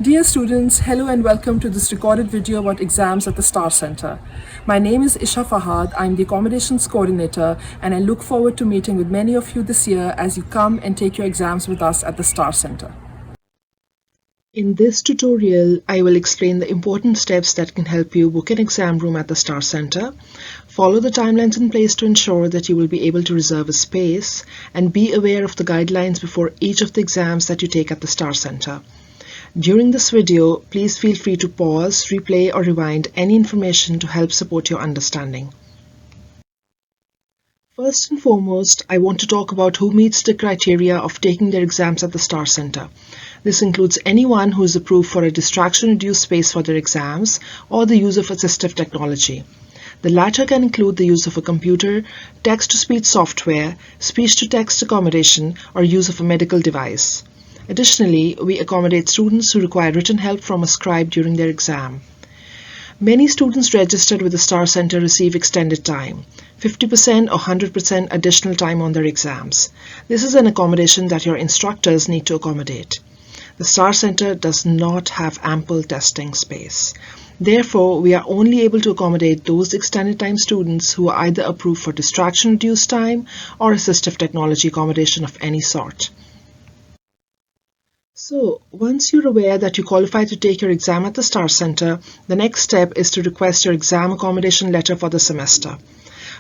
Dear students, hello and welcome to this recorded video about exams at the StAAR Center. My name is Isha Fahad. I'm the accommodations coordinator and I look forward to meeting with many of you this year as you come and take your exams with us at the StAAR Center. In this tutorial, I will explain the important steps that can help you book an exam room at the StAAR Center, follow the timelines in place to ensure that you will be able to reserve a space, and be aware of the guidelines before each of the exams that you take at the StAAR Center. During this video, please feel free to pause, replay, or rewind any information to help support your understanding. First and foremost, I want to talk about who meets the criteria of taking their exams at the StAAR Center. This includes anyone who is approved for a distraction-reduced space for their exams or the use of assistive technology. The latter can include the use of a computer, text-to-speech software, speech-to-text accommodation, or use of a medical device. Additionally, we accommodate students who require written help from a scribe during their exam. Many students registered with the StAAR Center receive extended time, 50% or 100% additional time on their exams. This is an accommodation that your instructors need to accommodate. The StAAR Center does not have ample testing space. Therefore, we are only able to accommodate those extended time students who are either approved for distraction-reduced time or assistive technology accommodation of any sort. So, once you're aware that you qualify to take your exam at the StAAR Center, the next step is to request your exam accommodation letter for the semester.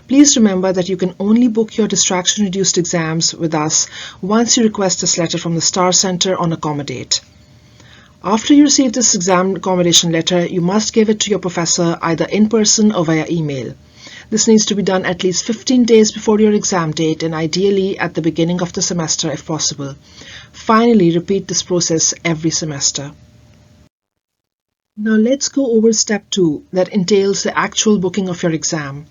Please remember that you can only book your distraction-reduced exams with us once you request this letter from the StAAR Center on Accommodate. After you receive this exam accommodation letter, you must give it to your professor either in person or via email. This needs to be done at least 15 days before your exam date and ideally at the beginning of the semester if possible. Finally, repeat this process every semester. Now let's go over step 2 that entails the actual booking of your exam.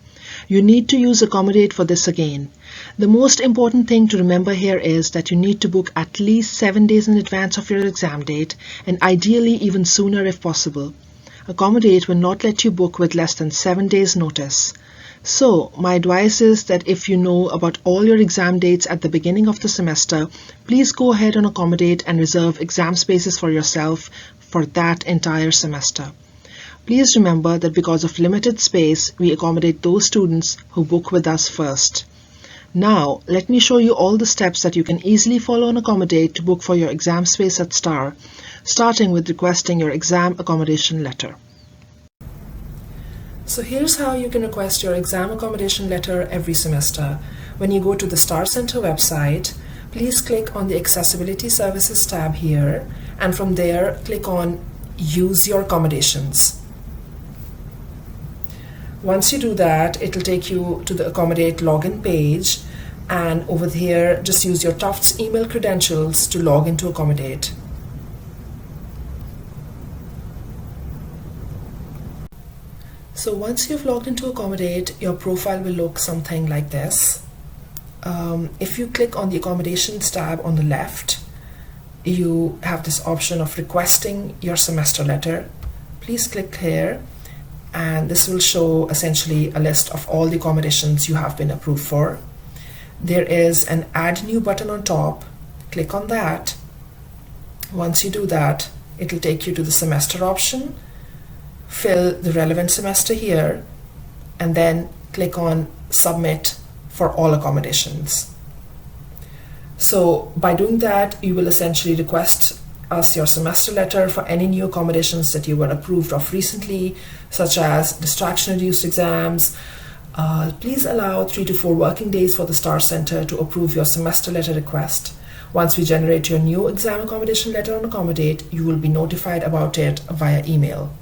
You need to use Accommodate for this again. The most important thing to remember here is that you need to book at least 7 days in advance of your exam date and ideally even sooner if possible. Accommodate will not let you book with less than 7 days notice. So, my advice is that if you know about all your exam dates at the beginning of the semester, please go ahead and Accommodate and reserve exam spaces for yourself for that entire semester. Please remember that because of limited space, we accommodate those students who book with us first. Now, let me show you all the steps that you can easily follow and Accommodate to book for your exam space at StAAR, starting with requesting your exam accommodation letter. So here's how you can request your exam accommodation letter every semester. When you go to the StAAR Center website, please click on the Accessibility Services tab here, and from there click on Use Your Accommodations. Once you do that, it'll take you to the Accommodate login page, and over here just use your Tufts email credentials to log into Accommodate. So once you've logged into Accommodate, your profile will look something like this. If you click on the Accommodations tab on the left, you have this option of requesting your semester letter. Please click here, and this will show essentially a list of all the accommodations you have been approved for. There is an Add New button on top. Click on that. Once you do that, it will take you to the semester option. Fill the relevant semester here and then click on Submit for all accommodations. So by doing that, you will essentially request us your semester letter for any new accommodations that you were approved of recently, such as distraction-reduced exams. Please allow 3 to 4 working days for the StAAR Center to approve your semester letter request. Once we generate your new exam accommodation letter on Accommodate, you will be notified about it via email.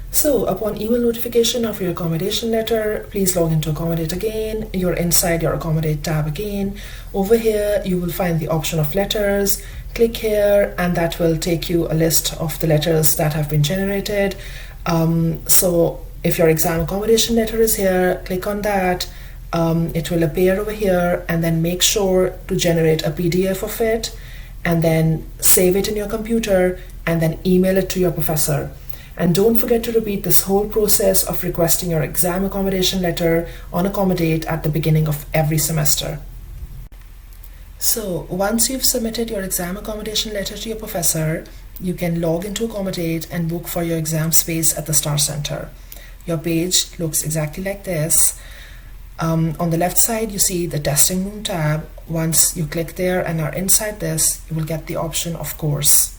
So, upon email notification of your accommodation letter, please log into Accommodate again. You're inside your Accommodate tab again. Over here, you will find the option of letters. Click here, and that will take you a list of the letters that have been generated. So, if your exam accommodation letter is here, click on that. It will appear over here, and then make sure to generate a PDF of it, and then save it in your computer, and then email it to your professor. And don't forget to repeat this whole process of requesting your exam accommodation letter on Accommodate at the beginning of every semester. So once you've submitted your exam accommodation letter to your professor, you can log into Accommodate and book for your exam space at the StAAR Center. Your page looks exactly like this. On the left side, you see the testing room tab. Once you click there and are inside this, you will get the option of course.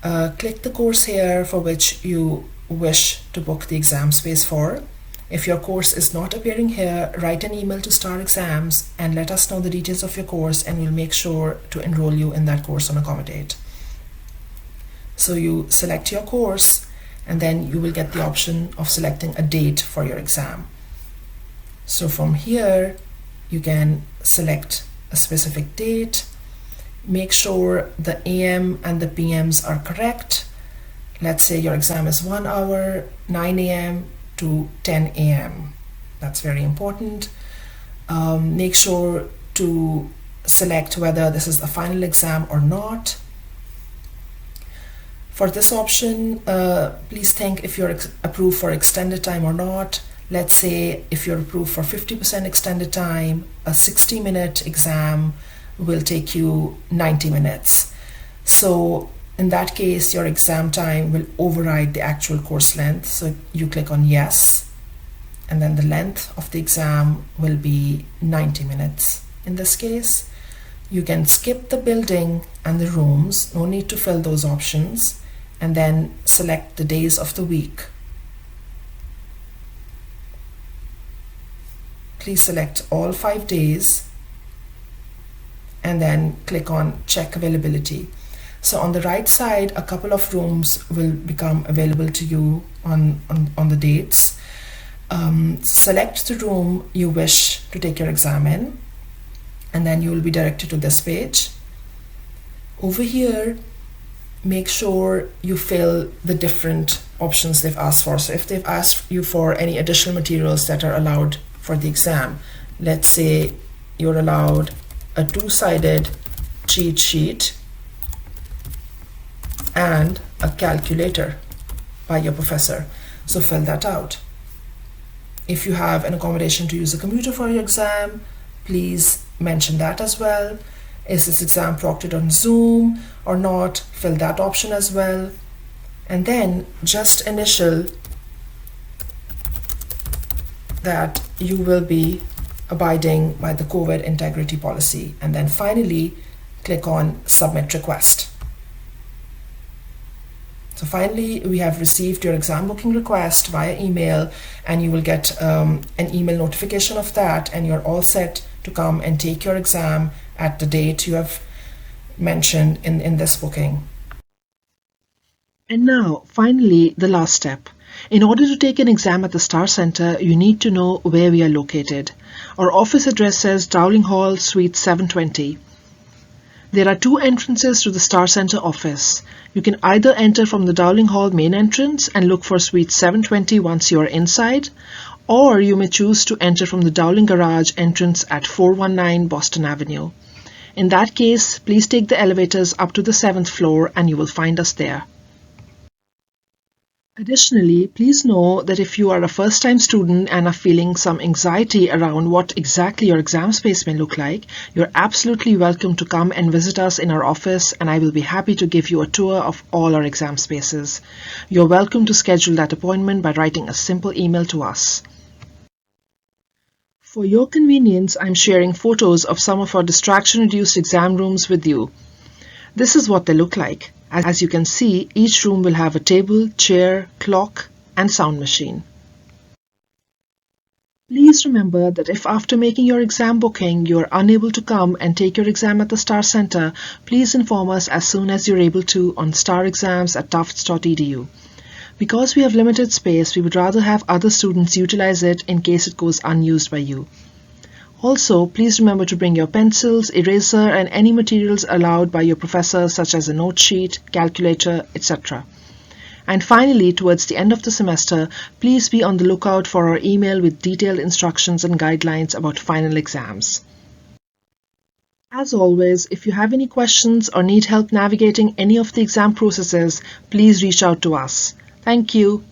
Click the course here for which you wish to book the exam space for. If your course is not appearing here, write an email to StAAR Exams and let us know the details of your course, and we'll make sure to enroll you in that course on Accommodate. So you select your course, and then you will get the option of selecting a date for your exam. So from here, you can select a specific date. Make sure the AM and the PMs are correct. Let's say your exam is 1 hour, 9 AM to 10 AM. That's very important. Make sure to select whether this is the final exam or not. For this option, please think if you're approved for extended time or not. Let's say if you're approved for 50% extended time, a 60-minute exam will take you 90 minutes. So in that case, your exam time will override the actual course length. So you click on yes, and then the length of the exam will be 90 minutes. In this case, you can skip the building and the rooms, no need to fill those options, and then select the days of the week. Please select all 5 days and then click on check availability. So on the right side, a couple of rooms will become available to you on the dates. Select the room you wish to take your exam in, and then you will be directed to this page. Over here, make sure you fill the different options they've asked for. So if they've asked you for any additional materials that are allowed for the exam, let's say you're allowed a 2-sided cheat sheet and a calculator by your professor. So fill that out. If you have an accommodation to use a computer for your exam, please mention that as well. Is this exam proctored on Zoom or not? Fill that option as well. And then just initial that you will be abiding by the COVID integrity policy. And then finally, click on submit request. So finally, we have received your exam booking request via email, and you will get an email notification of that, and you're all set to come and take your exam at the date you have mentioned in this booking. And now, finally, the last step. In order to take an exam at the StAAR Center, you need to know where we are located. Our office address says Dowling Hall, Suite 720. There are 2 entrances to the StAAR Center office. You can either enter from the Dowling Hall main entrance and look for Suite 720 once you are inside, or you may choose to enter from the Dowling Garage entrance at 419 Boston Avenue. In that case, please take the elevators up to the 7th floor and you will find us there. Additionally, please know that if you are a first-time student and are feeling some anxiety around what exactly your exam space may look like, you're absolutely welcome to come and visit us in our office, and I will be happy to give you a tour of all our exam spaces. You're welcome to schedule that appointment by writing a simple email to us. For your convenience, I'm sharing photos of some of our distraction-reduced exam rooms with you. This is what they look like. As you can see, each room will have a table, chair, clock, and sound machine. Please remember that if after making your exam booking you are unable to come and take your exam at the StAAR Center, please inform us as soon as you're able to on starexams@tufts.edu. Because we have limited space, we would rather have other students utilize it in case it goes unused by you. Also, please remember to bring your pencils, eraser, and any materials allowed by your professor, such as a note sheet, calculator, etc. And finally, towards the end of the semester, please be on the lookout for our email with detailed instructions and guidelines about final exams. As always, if you have any questions or need help navigating any of the exam processes, please reach out to us. Thank you.